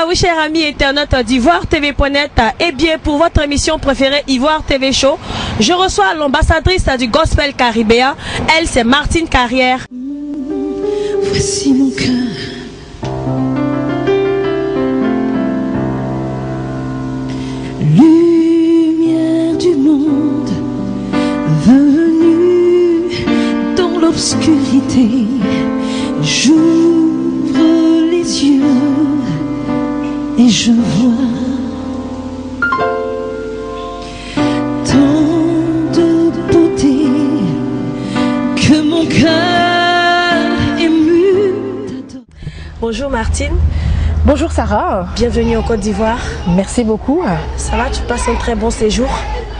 vous, chers amis internautes d'Ivoire TV.net. Et bien, pour votre émission préférée, Ivoire TV Show, je reçois l'ambassadrice du Gospel Caribéen. Elle, c'est Martine Carrière. Voici mon cœur, lumière du monde, venue dans l'obscurité, j'ouvre les yeux et je vois tant de beauté que mon cœur ému t'adore. Bonjour Martine. Bonjour Sarah. Bienvenue en Côte d'Ivoire. Merci beaucoup. Ça va, tu passes un très bon séjour?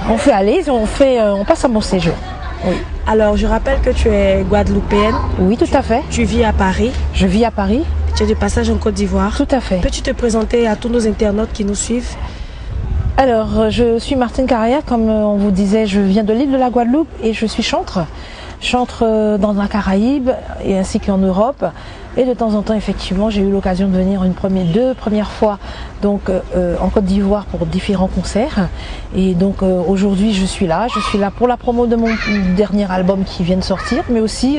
On fait aller, on passe un bon séjour. Oui. Alors, je rappelle que tu es guadeloupéenne. Oui, tout à fait. Tu vis à Paris. Je vis à Paris. Tu es de passage en Côte d'Ivoire. Tout à fait. Peux-tu te présenter à tous nos internautes qui nous suivent? Alors, je suis Martine Carrière, comme on vous disait, je viens de l'île de la Guadeloupe et je suis chantre. Chantre dans la Caraïbe et ainsi qu'en Europe. Et de temps en temps, effectivement, j'ai eu l'occasion de venir deux premières fois donc, en Côte d'Ivoire pour différents concerts. Et donc aujourd'hui, je suis là pour la promo de mon dernier album qui vient de sortir, mais aussi,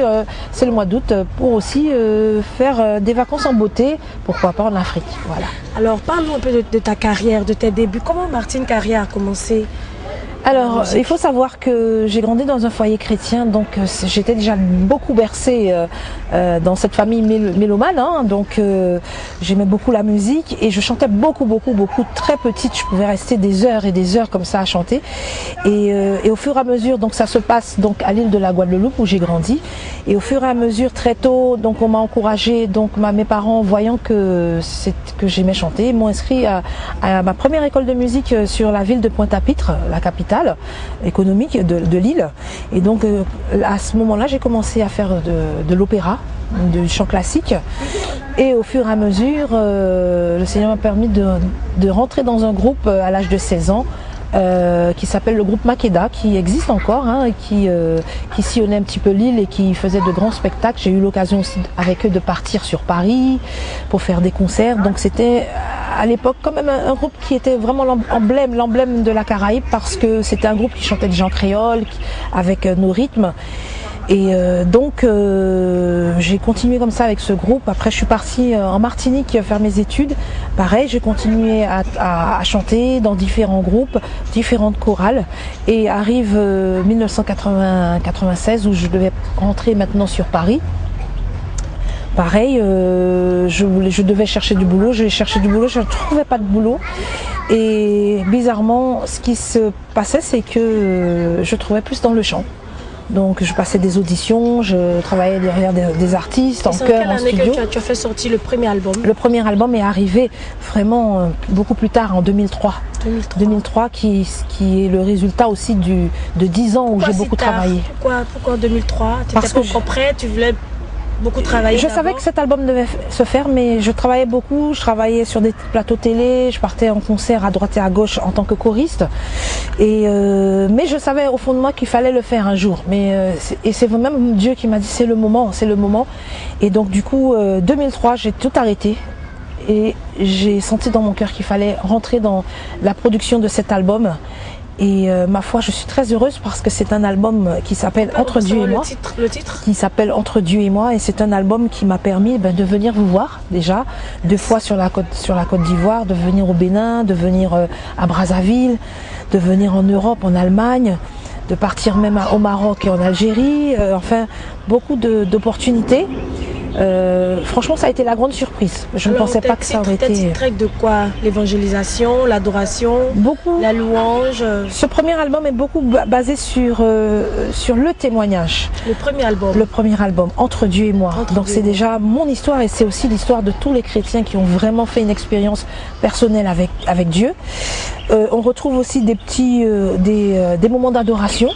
c'est le mois d'août, pour aussi faire des vacances en beauté, pourquoi pas en Afrique. Voilà. Alors, parle-nous un peu de ta carrière, de tes débuts. Comment Martine Carrière a commencé? Alors, il faut savoir que j'ai grandi dans un foyer chrétien, donc j'étais déjà beaucoup bercée dans cette famille mélomane, hein, donc j'aimais beaucoup la musique et je chantais beaucoup, très petite, je pouvais rester des heures et des heures comme ça à chanter. Et au fur et à mesure, donc ça se passe donc à l'île de la Guadeloupe où j'ai grandi, et au fur et à mesure, très tôt, donc on m'a encouragée, donc mes parents voyant que j'aimais chanter, m'ont inscrit à ma première école de musique sur la ville de Pointe-à-Pitre, la capitale économique de l'île. Et donc à ce moment-là, j'ai commencé à faire de l'opéra, du chant classique. Et au fur et à mesure, le Seigneur m'a permis de rentrer dans un groupe à l'âge de 16 ans qui s'appelle le groupe Makeda, qui existe encore, hein, et qui sillonnait un petit peu l'île et qui faisait de grands spectacles. J'ai eu l'occasion aussi avec eux de partir sur Paris pour faire des concerts. Donc c'était à l'époque quand même un groupe qui était vraiment l'emblème de la Caraïbe, parce que c'était un groupe qui chantait des chants créoles avec nos rythmes. Et donc j'ai continué comme ça avec ce groupe. Après je suis partie en Martinique faire mes études. Pareil, j'ai continué à chanter dans différents groupes, différentes chorales. Et arrive 1996 où je devais rentrer maintenant sur Paris. Pareil, je devais chercher du boulot, je ne trouvais pas de boulot. Et bizarrement, ce qui se passait, c'est que je trouvais plus dans le chant. Donc je passais des auditions, je travaillais derrière des artistes, en chœur, en studio. Que tu as fait sortir le premier album? Le premier album est arrivé vraiment beaucoup plus tard, en 2003. 2003 qui est le résultat aussi de 10 ans où j'ai beaucoup travaillé. Pourquoi 2003? Tu n'étais pas encore prête, tu voulais beaucoup travailler? Je savais que cet album devait se faire, mais je travaillais beaucoup, je travaillais sur des plateaux télé, je partais en concert à droite et à gauche en tant que choriste. Mais je savais au fond de moi qu'il fallait le faire un jour. Et c'est même Dieu qui m'a dit c'est le moment, c'est le moment. Et donc du coup, 2003, j'ai tout arrêté. Et j'ai senti dans mon cœur qu'il fallait rentrer dans la production de cet album. Et ma foi, je suis très heureuse parce que c'est un album qui s'appelle Entre Dieu et moi. Le titre qui s'appelle Entre Dieu et moi, et c'est un album qui m'a permis de venir vous voir déjà 2 fois sur la Côte d'Ivoire, de venir au Bénin, de venir à Brazzaville, de venir en Europe, en Allemagne, de partir même au Maroc et en Algérie, enfin beaucoup d'opportunités. Franchement, ça a été la grande surprise. Je ne pensais pas que ça aurait été. Tu traites de quoi? L'évangélisation, l'adoration, la louange? Ce premier album est beaucoup basé sur le témoignage. Le premier album? Le premier album, Entre Dieu et moi. Donc c'est déjà mon histoire et c'est aussi l'histoire de tous les chrétiens qui ont vraiment fait une expérience personnelle avec Dieu. On retrouve aussi des moments d'adoration,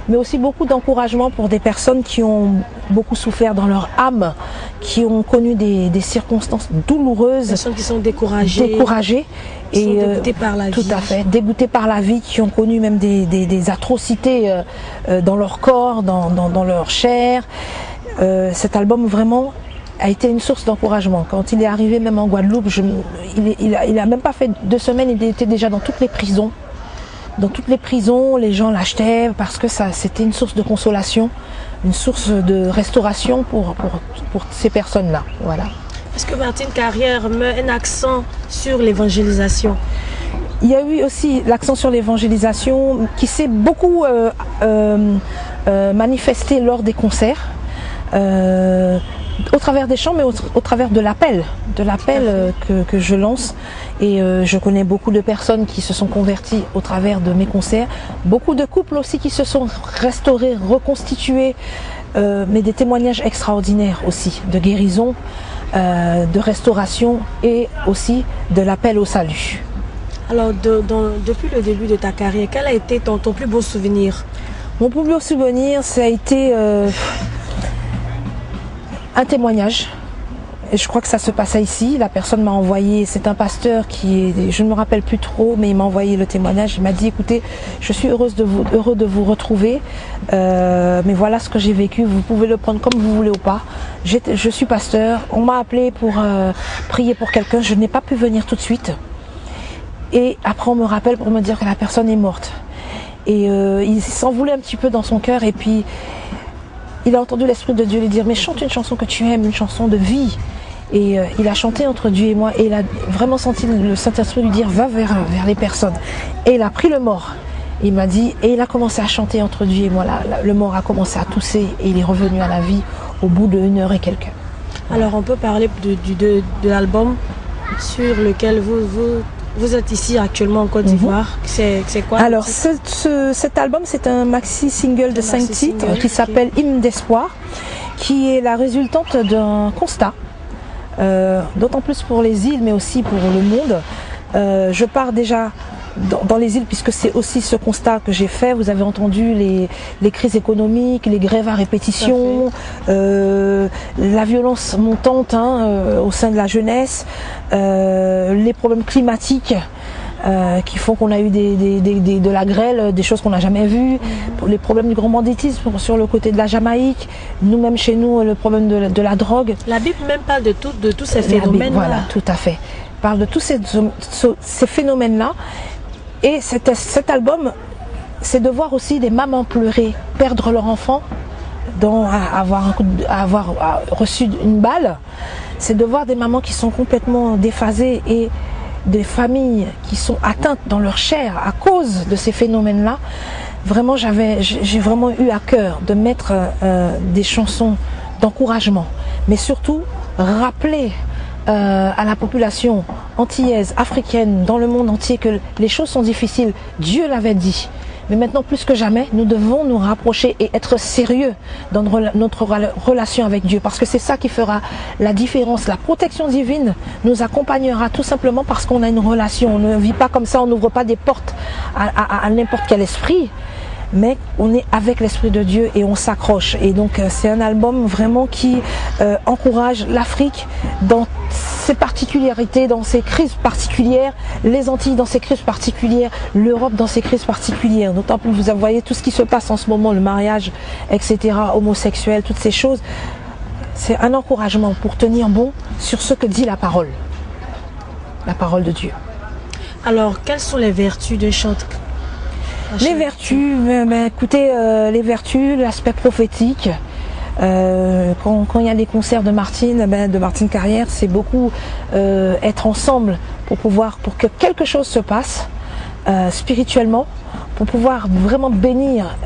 mais aussi beaucoup d'encouragement pour des personnes qui ont beaucoup souffert dans leur âme, qui ont connu des circonstances douloureuses. Des personnes qui sont découragées. Et dégoûtées par la vie. Tout à fait, dégoûtées par la vie, qui ont connu même des atrocités dans leur corps, dans leur chair. Cet album vraiment a été une source d'encouragement. Quand il est arrivé même en Guadeloupe, il a même pas fait 2 semaines, il était déjà dans toutes les prisons. Dans toutes les prisons, les gens l'achetaient parce que c'était une source de consolation, une source de restauration pour ces personnes-là. Voilà. Est-ce que Martine Carrière met un accent sur l'évangélisation? Il y a eu aussi l'accent sur l'évangélisation qui s'est beaucoup manifesté lors des concerts, au travers des chants, mais au travers de l'appel que je lance. Et je connais beaucoup de personnes qui se sont converties au travers de mes concerts, beaucoup de couples aussi qui se sont restaurés, reconstitués, mais des témoignages extraordinaires aussi, de guérison, de restauration et aussi de l'appel au salut. Alors, depuis le début de ta carrière, quel a été ton plus beau souvenir? Mon plus beau souvenir, ça a été un témoignage. Et je crois que ça se passait ici. La personne m'a envoyé, c'est un pasteur je ne me rappelle plus trop, mais il m'a envoyé le témoignage. Il m'a dit, écoutez, je suis heureux de vous retrouver, mais voilà ce que j'ai vécu. Vous pouvez le prendre comme vous voulez ou pas. Je suis pasteur. On m'a appelé pour prier pour quelqu'un. Je n'ai pas pu venir tout de suite. Et après, on me rappelle pour me dire que la personne est morte. Et il s'en voulait un petit peu dans son cœur. Et puis, il a entendu l'Esprit de Dieu lui dire, mais chante une chanson que tu aimes, une chanson de vie. Et il a chanté entre Dieu et moi. Et il a vraiment senti le Saint-Esprit lui dire, va vers les personnes. Et il a pris le mort. Il m'a dit, et il a commencé à chanter entre Dieu et moi. Le mort a commencé à tousser et il est revenu à la vie au bout de 1 heure et quelques. Alors, on peut parler de l'album sur lequel vous êtes ici actuellement en Côte d'Ivoire. C'est quoi? Alors cet album, c'est un maxi single de 5 titres qui s'appelle Hymne d'espoir, qui est la résultante d'un constat, d'autant plus pour les îles mais aussi pour le monde. Je pars déjà dans les îles puisque c'est aussi ce constat que j'ai fait. Vous avez entendu les crises économiques, les grèves à répétition, la violence montante au sein de la jeunesse, les problèmes climatiques qui font qu'on a eu de la grêle, des choses qu'on n'a jamais vues, les problèmes du grand banditisme sur le côté de la Jamaïque, nous-mêmes chez nous le problème de la drogue. La Bible même parle de tous ces phénomènes-là. Voilà, tout à fait. Parle de tous ces phénomènes-là. Et cet album, c'est de voir aussi des mamans pleurer, perdre leur enfant, avoir reçu une balle. C'est de voir des mamans qui sont complètement déphasées et des familles qui sont atteintes dans leur chair à cause de ces phénomènes-là. Vraiment, j'ai vraiment eu à cœur de mettre des chansons d'encouragement, mais surtout rappeler à la population antillaise, africaine, dans le monde entier que les choses sont difficiles. Dieu l'avait dit. Mais maintenant, plus que jamais, nous devons nous rapprocher et être sérieux dans notre relation avec Dieu. Parce que c'est ça qui fera la différence. La protection divine nous accompagnera tout simplement parce qu'on a une relation. On ne vit pas comme ça, on n'ouvre pas des portes à n'importe quel esprit. Mais on est avec l'Esprit de Dieu et on s'accroche. Et donc c'est un album vraiment qui encourage l'Afrique dans ses particularités, dans ses crises particulières, les Antilles dans ses crises particulières, l'Europe dans ses crises particulières. D'autant plus vous voyez tout ce qui se passe en ce moment, le mariage, etc., homosexuel, toutes ces choses. C'est un encouragement pour tenir bon sur ce que dit la parole de Dieu. Alors, quelles sont les vertus de chanter? Les vertus, écoutez, les vertus, l'aspect prophétique. Quand il y a des concerts de Martine Carrière, c'est beaucoup être ensemble pour que quelque chose se passe spirituellement, pour pouvoir vraiment bénir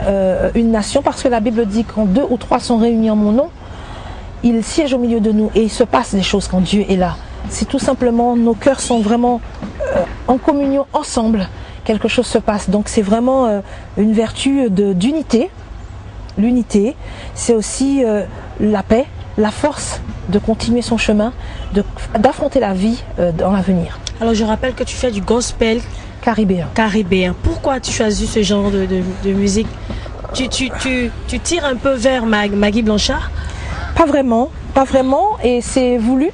une nation, parce que la Bible dit quand 2 ou 3 sont réunis en mon nom, il siège au milieu de nous et il se passe des choses quand Dieu est là. C'est tout simplement, nos cœurs sont vraiment en communion ensemble. Quelque chose se passe. Donc c'est vraiment une vertu d'unité. L'unité, c'est aussi la paix, la force de continuer son chemin, d'affronter la vie dans l'avenir. Alors je rappelle que tu fais du gospel caribéen. Pourquoi tu choisis ce genre de musique? Tu tires un peu vers Maggie Blanchard? Pas vraiment, et c'est voulu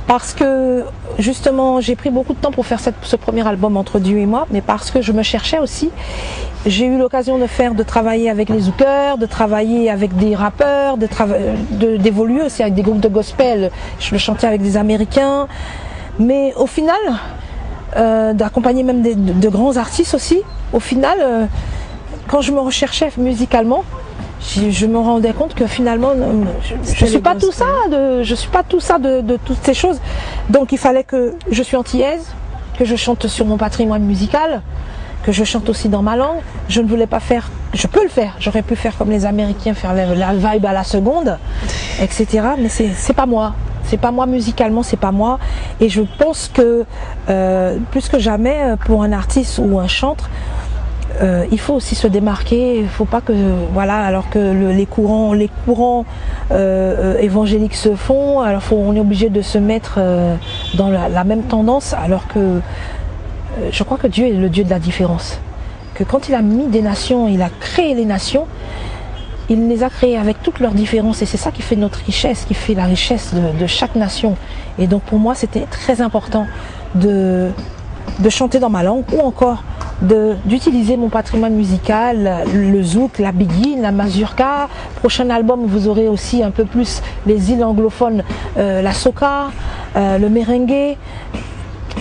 parce que justement, j'ai pris beaucoup de temps pour faire ce premier album Entre Dieu et moi, mais parce que je me cherchais aussi. J'ai eu l'occasion de travailler avec les zoukers, de travailler avec des rappeurs, d'évoluer aussi avec des groupes de gospel. Je le chantais avec des Américains, mais au final, d'accompagner même de grands artistes aussi. Au final, quand je me recherchais musicalement, je me rendais compte que finalement je suis pas tout ça de toutes ces choses. Donc il fallait que je suis antillaise, que je chante sur mon patrimoine musical, que je chante aussi dans ma langue. Je ne voulais pas faire, je peux le faire, j'aurais pu faire comme les Américains, faire la vibe à la seconde, etc. Mais c'est pas moi. C'est pas moi musicalement, c'est pas moi. Et je pense que plus que jamais, pour un artiste ou un chanteur, il faut aussi se démarquer. Il faut pas que, voilà, alors que les courants évangéliques se font, alors on est obligé de se mettre dans la même tendance, alors que je crois que Dieu est le Dieu de la différence. Que quand il a mis des nations, il a créé les nations, il les a créées avec toutes leurs différences, et c'est ça qui fait notre richesse, qui fait la richesse de chaque nation. Et donc pour moi, c'était très important de chanter dans ma langue, ou encore d'utiliser mon patrimoine musical, le zouk, la biguine, la mazurka. Prochain album, vous aurez aussi un peu plus les îles anglophones, la soca, le merengue.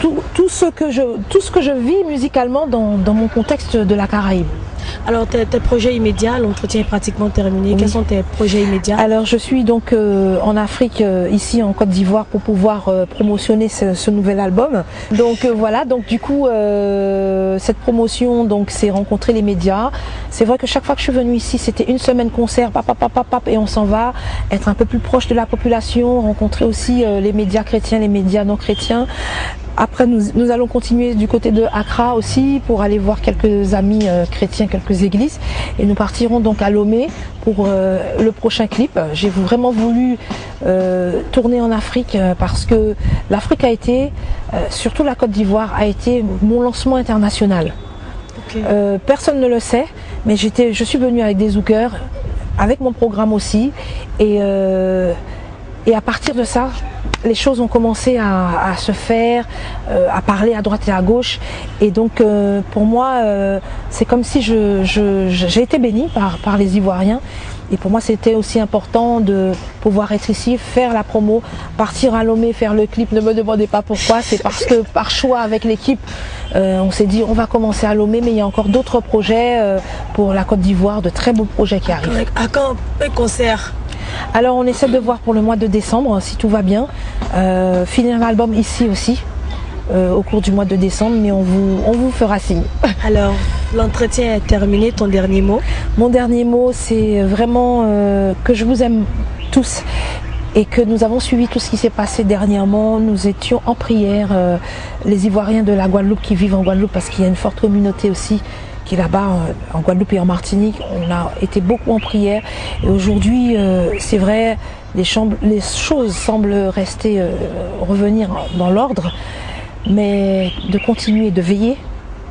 Tout ce que je vis musicalement dans mon contexte de la Caraïbe. Alors tes projets immédiats, l'entretien est pratiquement terminé. Oui. Quels sont tes projets immédiats? Alors je suis donc en Afrique, ici en Côte d'Ivoire, pour pouvoir promotionner ce nouvel album. Donc voilà, donc du coup cette promotion, donc c'est rencontrer les médias. C'est vrai que chaque fois que je suis venue ici, c'était une semaine concert, et on s'en va, être un peu plus proche de la population, rencontrer aussi les médias chrétiens, les médias non chrétiens. Après, nous allons continuer du côté de Accra aussi pour aller voir quelques amis chrétiens, quelques églises. Et nous partirons donc à Lomé pour le prochain clip. J'ai vraiment voulu tourner en Afrique parce que l'Afrique a été, surtout la Côte d'Ivoire, a été mon lancement international. Okay. Personne ne le sait, mais je suis venue avec des zoukers, avec mon programme aussi. Et à partir de ça, les choses ont commencé à se faire, à parler à droite et à gauche. Et donc pour moi, c'est comme si j'ai été bénie par les Ivoiriens. Et pour moi, c'était aussi important de pouvoir être ici, faire la promo, partir à Lomé, faire le clip. Ne me demandez pas pourquoi, c'est parce que par choix avec l'équipe, on s'est dit on va commencer à Lomé, mais il y a encore d'autres projets pour la Côte d'Ivoire, de très beaux projets qui arrivent. À quand un concert? Alors on essaie de voir pour le mois de décembre, si tout va bien, finir l'album ici aussi, au cours du mois de décembre, mais on vous fera signe. Alors l'entretien est terminé, ton dernier mot? Mon dernier mot, c'est vraiment que je vous aime tous et que nous avons suivi tout ce qui s'est passé dernièrement. Nous étions en prière, les Ivoiriens de la Guadeloupe qui vivent en Guadeloupe, parce qu'il y a une forte communauté aussi qui est là-bas en Guadeloupe et en Martinique. On a été beaucoup en prière, et aujourd'hui c'est vrai, les choses semblent revenir dans l'ordre, mais de continuer de veiller,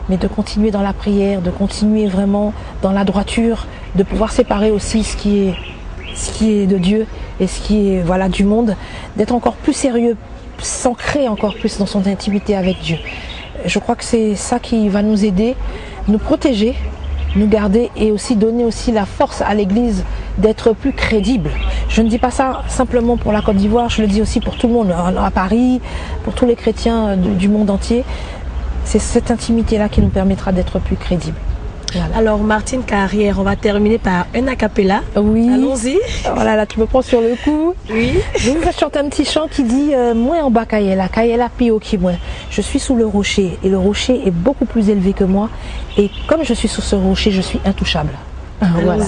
mais de continuer dans la prière, de continuer vraiment dans la droiture, de pouvoir séparer aussi ce qui est de Dieu et ce qui est, voilà, du monde, d'être encore plus sérieux, s'ancrer encore plus dans son intimité avec Dieu. Je crois que c'est ça qui va nous aider, nous protéger, nous garder, et aussi donner aussi la force à l'Église d'être plus crédible. Je ne dis pas ça simplement pour la Côte d'Ivoire, je le dis aussi pour tout le monde, à Paris, pour tous les chrétiens du monde entier. C'est cette intimité-là qui nous permettra d'être plus crédibles. Voilà. Alors Martine Carrière, on va terminer par un a cappella. Oui. Allons-y. Voilà, là tu me prends sur le coup. Oui. Je vais chanter un petit chant qui dit moi en bas Kayela Pio qui moi. Je suis sous le rocher, et le rocher est beaucoup plus élevé que moi, et comme je suis sous ce rocher, je suis intouchable. Voilà.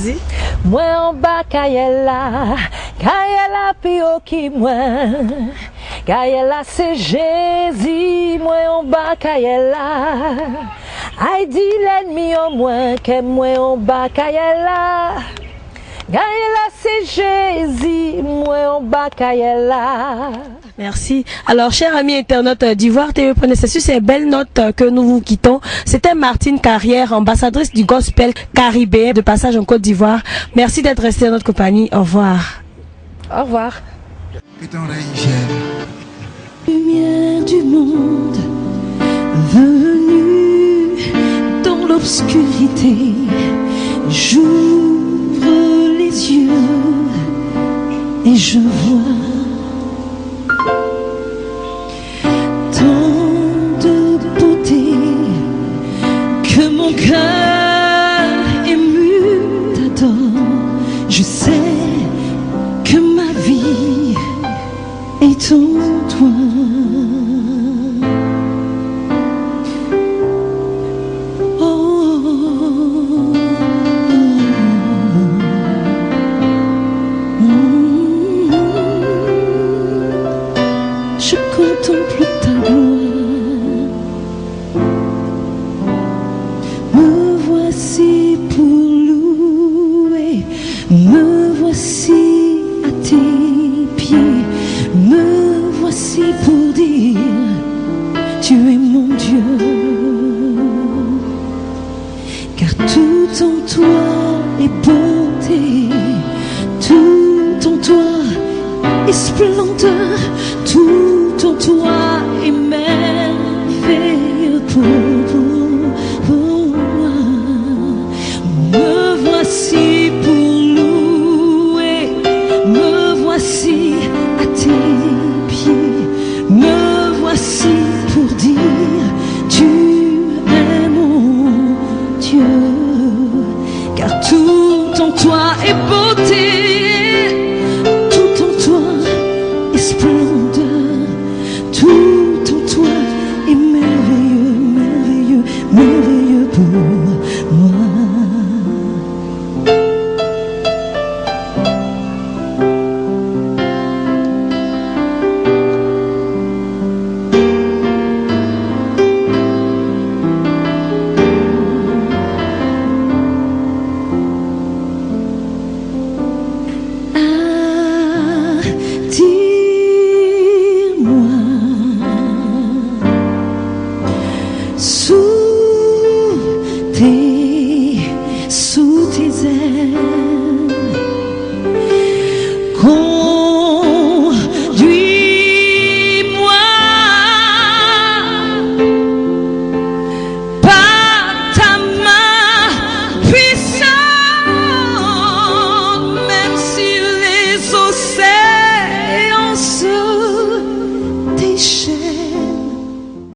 Moi en bas Kayela Pio qui moi. Kayela c'est Jésus, moi en bas Kayela. I dit l'ennemi au moins que moi en bas Kayela. Kayela c'est Jésus, moi en bas Kayela. Merci. Alors, chers amis internautes d'Ivoire TV, prenez sur ces belles notes que nous vous quittons. C'était Martine Carrière, ambassadrice du gospel caribéen, de passage en Côte d'Ivoire. Merci d'être resté dans notre compagnie. Au revoir. Au revoir. Lumière lumière du monde venue dans l'obscurité. J'ouvre les yeux et je vois tant de beauté que mon cœur ému t'adore. Je sais que ma vie est en toi. Je contemple ta gloire. Me voici pour louer, me voici à tes pieds, me voici pour dire tu es mon Dieu. Car tout en toi est beauté, tout en toi est splendeur, tout en toi est merveilleux pour moi. Me voici pour louer, me voici à tes pieds, me voici pour dire tu es mon Dieu. Car tout en toi est beauté, tout en toi est splendeur, tout en toi est merveilleux, merveilleux, merveilleux pour moi. Attire-moi sous